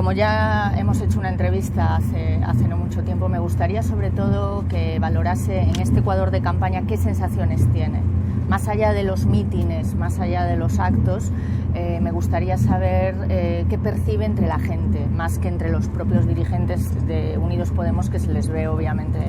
Como ya hemos hecho una entrevista hace no mucho tiempo, me gustaría sobre todo que valorase en este Ecuador de campaña qué sensaciones tiene. Más allá de los mítines, más allá de los actos, me gustaría saber qué percibe entre la gente, más que entre los propios dirigentes de Unidos Podemos, que se les ve obviamente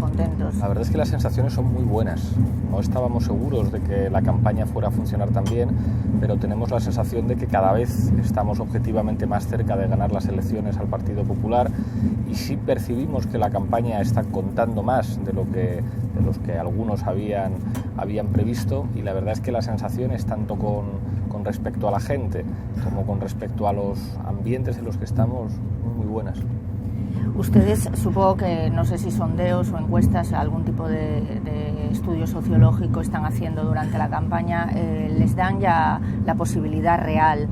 contentos. La verdad es que las sensaciones son muy buenas. No estábamos seguros de que la campaña fuera a funcionar tan bien, pero tenemos la sensación de que cada vez estamos objetivamente más cerca de ganar las elecciones al Partido Popular, y sí percibimos que la campaña está contando más de los que algunos habían previsto, y la verdad es que las sensaciones, tanto con respecto a la gente como con respecto a los ambientes en los que estamos, muy buenas. Ustedes, supongo que, no sé si sondeos o encuestas, algún tipo de estudio sociológico están haciendo durante la campaña, les dan ya la posibilidad real,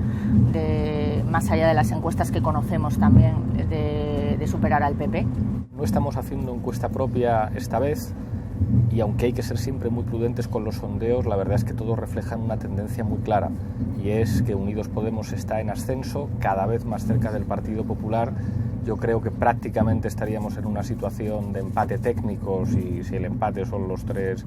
más allá de las encuestas que conocemos también, de superar al PP. No estamos haciendo encuesta propia esta vez, y aunque hay que ser siempre muy prudentes con los sondeos, la verdad es que todos reflejan una tendencia muy clara, y es que Unidos Podemos está en ascenso, cada vez más cerca del Partido Popular. Yo creo que prácticamente estaríamos en una situación de empate técnico si el empate son los tres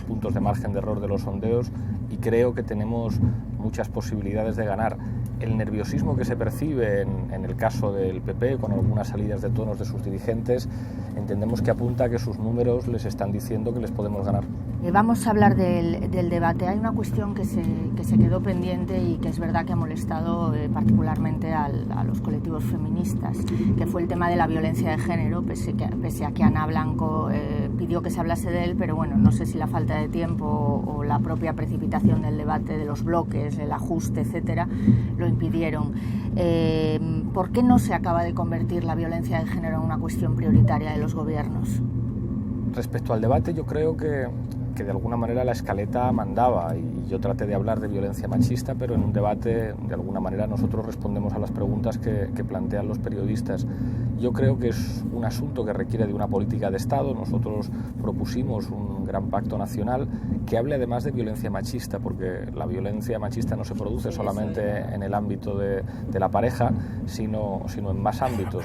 puntos de margen de error de los sondeos, y creo que tenemos muchas posibilidades de ganar. El nerviosismo que se percibe en el caso del PP, con algunas salidas de tonos de sus dirigentes, entendemos que apunta a que sus números les están diciendo que les podemos ganar. Vamos a hablar del debate. Hay una cuestión que se quedó pendiente y que es verdad que ha molestado particularmente a los colectivos feministas, que fue el tema de la violencia de género, pese a que Ana Blanco pidió que se hablase de él, pero bueno, no sé si la falta de tiempo o la propia precipitación del debate, de los bloques, el ajuste, etcétera, lo impidieron. ¿Por qué no se acaba de convertir la violencia de género en una cuestión prioritaria de los gobiernos? Respecto al debate, yo creo que de alguna manera la escaleta mandaba, y yo traté de hablar de violencia machista, pero en un debate de alguna manera nosotros respondemos a las preguntas que plantean los periodistas. Yo creo que es un asunto que requiere de una política de Estado. Nosotros propusimos un gran pacto nacional que hable además de violencia machista, porque la violencia machista no se produce solamente en el ámbito de la pareja, sino en más ámbitos.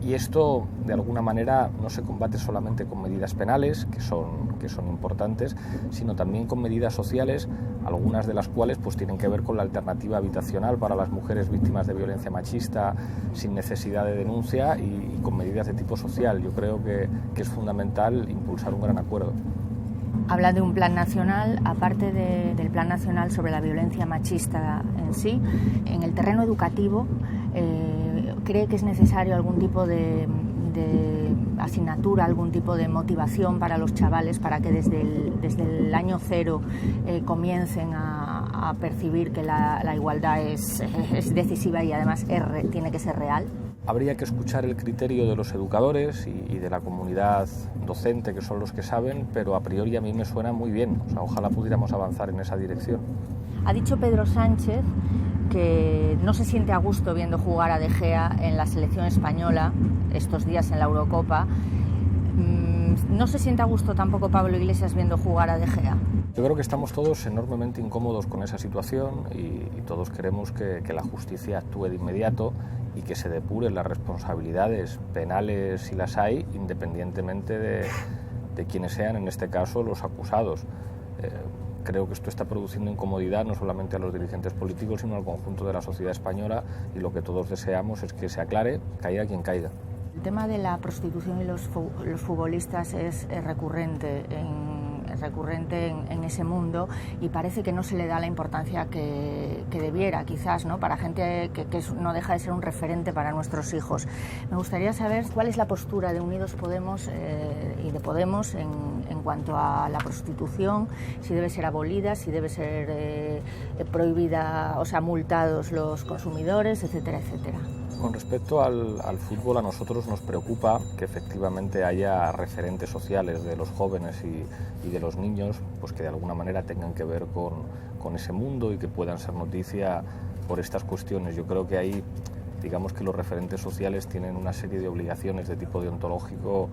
Y esto, de alguna manera, no se combate solamente con medidas penales, que son importantes, sino también con medidas sociales, algunas de las cuales pues tienen que ver con la alternativa habitacional para las mujeres víctimas de violencia machista sin necesidad de denuncia, y con medidas de tipo social. Yo creo que es fundamental impulsar un gran acuerdo. Habla de un plan nacional, aparte del plan nacional sobre la violencia machista en sí, en el terreno educativo, ¿cree que es necesario algún tipo de asignatura, algún tipo de motivación para los chavales para que desde el año cero comiencen a percibir que la igualdad es decisiva y además tiene que ser real? Habría que escuchar el criterio de los educadores y de la comunidad docente, que son los que saben, pero a priori a mí me suena muy bien. O sea, ojalá pudiéramos avanzar en esa dirección. Ha dicho Pedro Sánchez que no se siente a gusto viendo jugar a De Gea en la selección española estos días en la Eurocopa. ¿No se siente a gusto tampoco Pablo Iglesias viendo jugar a De Gea? Yo creo que estamos todos enormemente incómodos con esa situación, y todos queremos que la justicia actúe de inmediato y que se depuren las responsabilidades penales, si las hay, independientemente de quienes sean, en este caso, los acusados. Creo que esto está produciendo incomodidad no solamente a los dirigentes políticos, sino al conjunto de la sociedad española, y lo que todos deseamos es que se aclare, caiga quien caiga. El tema de la prostitución y los futbolistas es recurrente en ese mundo, y parece que no se le da la importancia que debiera, quizás, ¿no? Para gente que no deja de ser un referente para nuestros hijos. Me gustaría saber cuál es la postura de Unidos Podemos y de Podemos en cuanto a la prostitución, si debe ser abolida, si debe ser prohibida, o sea, multados los consumidores, etcétera, etcétera. Con respecto al fútbol, a nosotros nos preocupa que efectivamente haya referentes sociales de los jóvenes y de los niños, pues que de alguna manera tengan que ver con ese mundo y que puedan ser noticia por estas cuestiones. Yo creo que ahí, digamos que los referentes sociales tienen una serie de obligaciones de tipo deontológico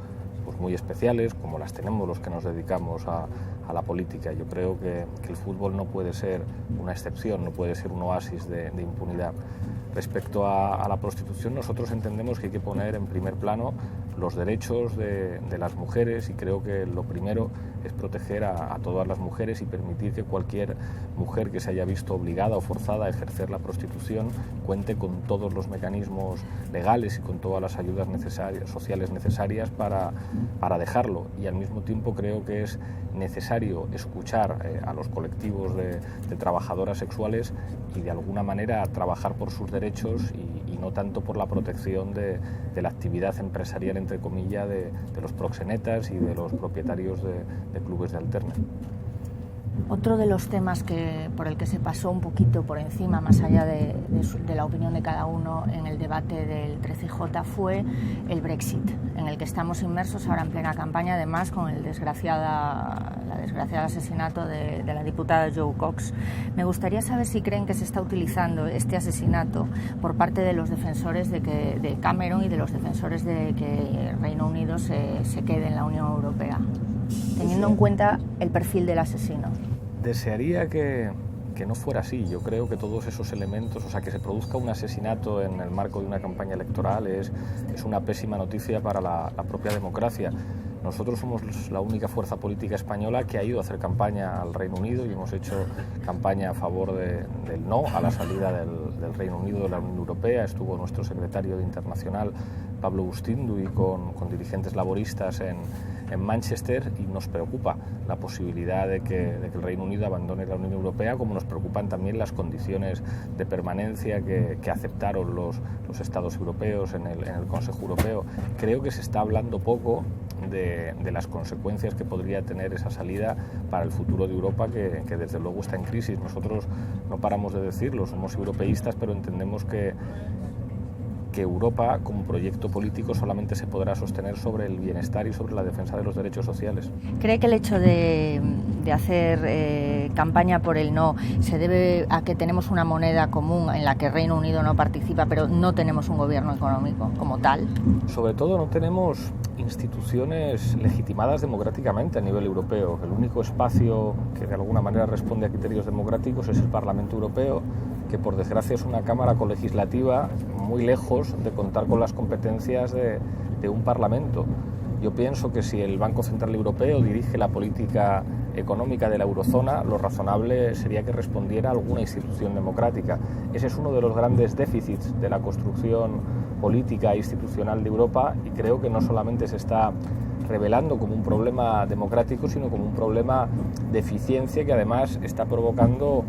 pues muy especiales, como las tenemos los que nos dedicamos a la política. Yo creo que el fútbol no puede ser una excepción, no puede ser un oasis de impunidad. Respecto a la prostitución, nosotros entendemos que hay que poner en primer plano los derechos de las mujeres, y creo que lo primero es proteger a todas las mujeres y permitir que cualquier mujer que se haya visto obligada o forzada a ejercer la prostitución cuente con todos los mecanismos legales y con todas las ayudas sociales necesarias para dejarlo. Y al mismo tiempo creo que es necesario escuchar a los colectivos de trabajadoras sexuales y de alguna manera trabajar por sus derechos y no tanto por la protección de la actividad empresarial, entre comillas, de los proxenetas y de los propietarios de clubes de alterna. Otro de los temas por el que se pasó un poquito por encima, más allá de la opinión de cada uno en el debate del 13J, fue el Brexit, en el que estamos inmersos ahora en plena campaña, además con el desgraciado asesinato de la diputada Jo Cox. Me gustaría saber si creen que se está utilizando este asesinato por parte de los defensores de Cameron y de los defensores de que Reino Unido se quede en la Unión Europea, teniendo en cuenta el perfil del asesino. Desearía que no fuera así. Yo creo que todos esos elementos, o sea, que se produzca un asesinato en el marco de una campaña electoral es una pésima noticia para la propia democracia. Nosotros somos la única fuerza política española que ha ido a hacer campaña al Reino Unido y hemos hecho campaña a favor del no a la salida del Reino Unido de la Unión Europea. Estuvo nuestro secretario de Internacional, Pablo Bustindu, y con dirigentes laboristas en Manchester, y nos preocupa la posibilidad de que el Reino Unido abandone la Unión Europea, como nos preocupan también las condiciones de permanencia que aceptaron los Estados europeos en el Consejo Europeo. Creo que se está hablando poco de las consecuencias que podría tener esa salida para el futuro de Europa, que desde luego está en crisis. Nosotros no paramos de decirlo, somos europeístas, pero entendemos que Europa como proyecto político solamente se podrá sostener sobre el bienestar y sobre la defensa de los derechos sociales. ¿Cree que el hecho de hacer campaña por el no se debe a que tenemos una moneda común en la que Reino Unido no participa, pero no tenemos un gobierno económico como tal? Sobre todo no tenemos instituciones legitimadas democráticamente a nivel europeo. El único espacio que de alguna manera responde a criterios democráticos es el Parlamento Europeo, que por desgracia es una cámara colegislativa muy lejos de contar con las competencias de un Parlamento. Yo pienso que si el Banco Central Europeo dirige la política económica de la eurozona, lo razonable sería que respondiera a alguna institución democrática. Ese es uno de los grandes déficits de la construcción política e institucional de Europa, y creo que no solamente se está revelando como un problema democrático, sino como un problema de eficiencia que además está provocando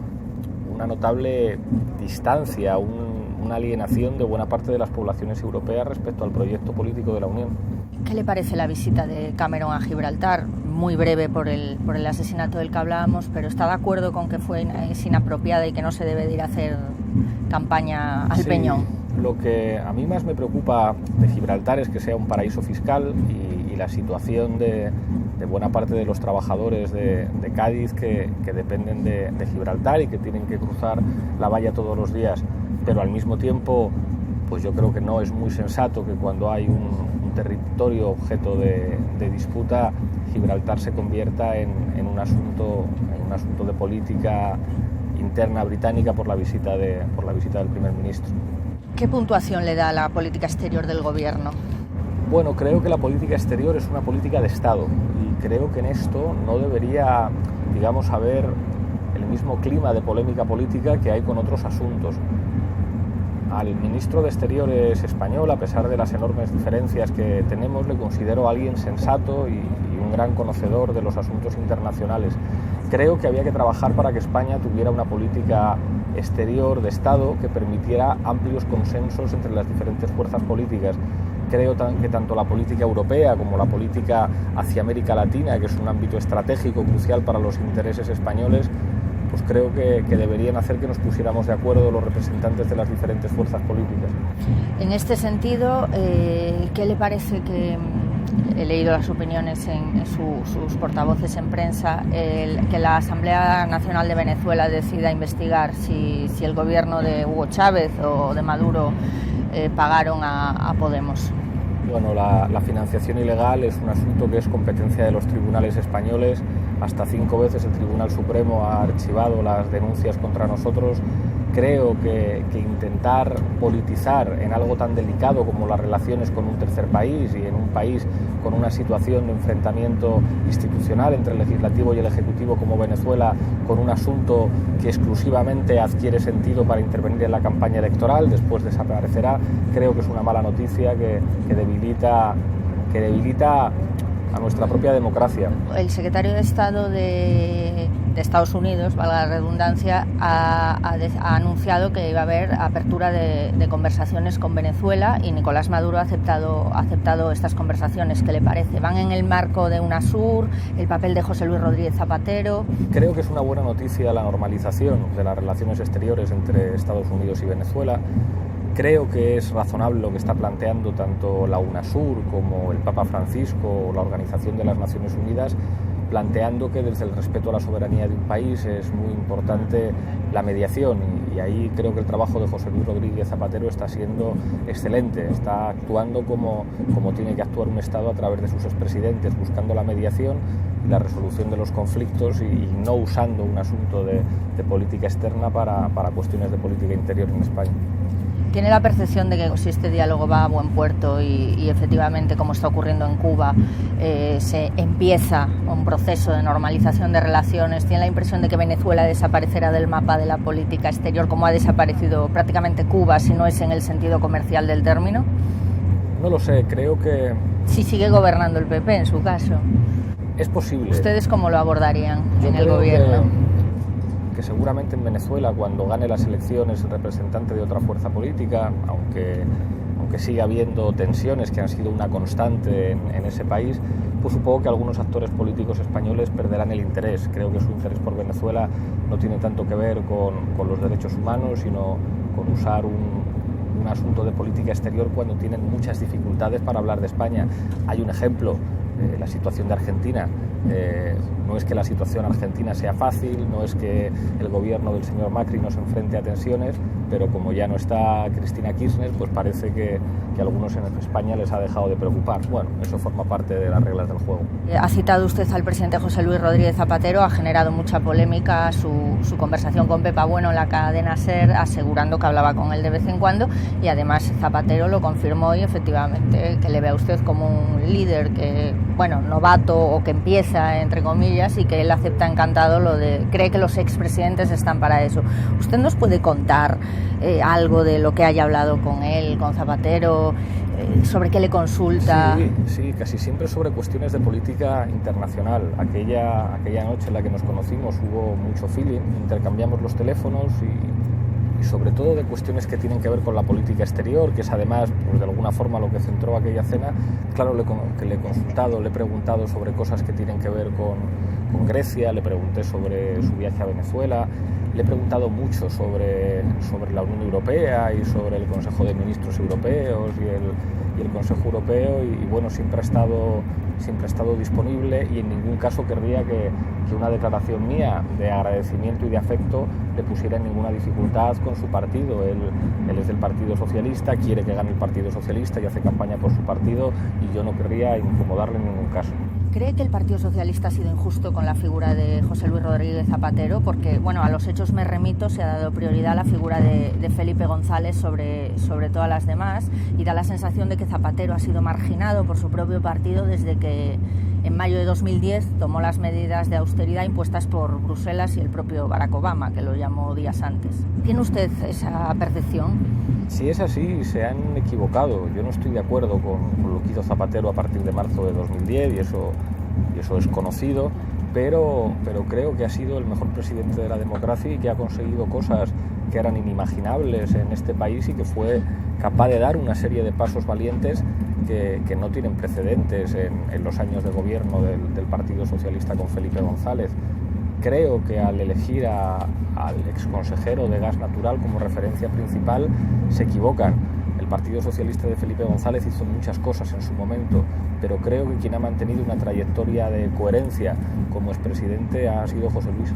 una notable distancia, una alienación de buena parte de las poblaciones europeas respecto al proyecto político de la Unión. ¿Qué le parece la visita de Cameron a Gibraltar? Muy breve por el asesinato del que hablábamos, pero ¿está de acuerdo con que es inapropiada y que no se debe de ir a hacer campaña al Peñón? Lo que a mí más me preocupa de Gibraltar es que sea un paraíso fiscal y la situación de buena parte de los trabajadores de Cádiz que dependen de Gibraltar y que tienen que cruzar la valla todos los días. Pero al mismo tiempo, pues yo creo que no es muy sensato que cuando hay un territorio objeto de disputa, Gibraltar se convierta en un asunto de política interna británica por la visita del primer ministro. ¿Qué puntuación le da a la política exterior del gobierno? Bueno, creo que la política exterior es una política de Estado y creo que en esto no debería, digamos, haber el mismo clima de polémica política que hay con otros asuntos. Al ministro de Exteriores español, a pesar de las enormes diferencias que tenemos, le considero alguien sensato y un gran conocedor de los asuntos internacionales. Creo que había que trabajar para que España tuviera una política exterior de Estado que permitiera amplios consensos entre las diferentes fuerzas políticas. Creo que tanto la política europea como la política hacia América Latina, que es un ámbito estratégico crucial para los intereses españoles, pues creo que deberían hacer que nos pusiéramos de acuerdo los representantes de las diferentes fuerzas políticas. En este sentido, ¿qué le parece que he leído las opiniones en sus portavoces en prensa, que la Asamblea Nacional de Venezuela decida investigar si el gobierno de Hugo Chávez o de Maduro pagaron a Podemos? Bueno, la financiación ilegal es un asunto que es competencia de los tribunales españoles. Hasta 5 veces el Tribunal Supremo ha archivado las denuncias contra nosotros. Creo que intentar politizar en algo tan delicado como las relaciones con un tercer país y en un país con una situación de enfrentamiento institucional entre el Legislativo y el Ejecutivo como Venezuela, con un asunto que exclusivamente adquiere sentido para intervenir en la campaña electoral, después desaparecerá, creo que es una mala noticia que debilita a nuestra propia democracia. El secretario de Estado de Estados Unidos, valga la redundancia, ha anunciado que iba a haber apertura de conversaciones con Venezuela y Nicolás Maduro ha aceptado estas conversaciones. ¿Qué le parece? ¿Van en el marco de UNASUR, el papel de José Luis Rodríguez Zapatero? Creo que es una buena noticia la normalización de las relaciones exteriores entre Estados Unidos y Venezuela. Creo que es razonable lo que está planteando tanto la UNASUR como el Papa Francisco o la Organización de las Naciones Unidas, planteando que desde el respeto a la soberanía de un país es muy importante la mediación y ahí creo que el trabajo de José Luis Rodríguez Zapatero está siendo excelente, está actuando como tiene que actuar un Estado a través de sus expresidentes, buscando la mediación y la resolución de los conflictos y no usando un asunto de política externa para cuestiones de política interior en España. ¿Tiene la percepción de que si este diálogo va a buen puerto y efectivamente, como está ocurriendo en Cuba, se empieza un proceso de normalización de relaciones? ¿Tiene la impresión de que Venezuela desaparecerá del mapa de la política exterior como ha desaparecido prácticamente Cuba, si no es en el sentido comercial del término? No lo sé, creo que... Si sigue gobernando el PP, en su caso. Es posible. ¿Ustedes cómo lo abordarían en el gobierno? Que seguramente en Venezuela, cuando gane las elecciones el representante de otra fuerza política, aunque siga habiendo tensiones que han sido una constante en ese país, pues supongo que algunos actores políticos españoles perderán el interés. Creo que su interés por Venezuela no tiene tanto que ver con los derechos humanos, sino con usar un asunto de política exterior cuando tienen muchas dificultades para hablar de España. Hay un ejemplo, la situación de Argentina. No es que la situación argentina sea fácil, no es que el gobierno del señor Macri nos enfrente a tensiones, pero como ya no está Cristina Kirchner, pues parece que a algunos en España les ha dejado de preocupar. Bueno, eso forma parte de las reglas del juego. Ha citado usted al presidente José Luis Rodríguez Zapatero, ha generado mucha polémica su conversación con Pepa Bueno en la cadena SER, asegurando que hablaba con él de vez en cuando, y además Zapatero lo confirmó y efectivamente que le ve a usted como un líder que, bueno, novato o que empieza, entre comillas, y que él acepta encantado cree que los expresidentes están para eso. ¿Usted nos puede contar algo de lo que haya hablado con él, con Zapatero, sobre qué le consulta? Sí, casi siempre sobre cuestiones de política internacional. Aquella noche en la que nos conocimos hubo mucho feeling, intercambiamos los teléfonos y sobre todo de cuestiones que tienen que ver con la política exterior, que es además, pues de alguna forma, lo que centró aquella cena. Claro, que le he preguntado sobre cosas que tienen que ver con Grecia, le pregunté sobre su viaje a Venezuela, le he preguntado mucho sobre la Unión Europea y sobre el Consejo de Ministros Europeos y el Consejo Europeo y bueno, siempre ha estado disponible y en ningún caso querría que una declaración mía de agradecimiento y de afecto le pusiera en ninguna dificultad con su partido. Él es del Partido Socialista, quiere que gane el Partido Socialista y hace campaña por su partido y yo no querría incomodarle en ningún caso. ¿Cree que el Partido Socialista ha sido injusto con la figura de José Luis Rodríguez Zapatero? Porque, bueno, a los hechos me remito, se ha dado prioridad a la figura de Felipe González sobre todas las demás y da la sensación de que Zapatero ha sido marginado por su propio partido desde que en mayo de 2010 tomó las medidas de austeridad impuestas por Bruselas y el propio Barack Obama, que lo llamó días antes. ¿Tiene usted esa percepción? Si es así, se han equivocado. Yo no estoy de acuerdo con lo que hizo Zapatero a partir de marzo de 2010 y eso es conocido, pero creo que ha sido el mejor presidente de la democracia y que ha conseguido cosas que eran inimaginables en este país y que fue capaz de dar una serie de pasos valientes que no tienen precedentes en los años de gobierno del Partido Socialista con Felipe González. Creo que al elegir al exconsejero de Gas Natural como referencia principal se equivocan. El Partido Socialista de Felipe González hizo muchas cosas en su momento, pero creo que quien ha mantenido una trayectoria de coherencia como expresidente ha sido José Luis.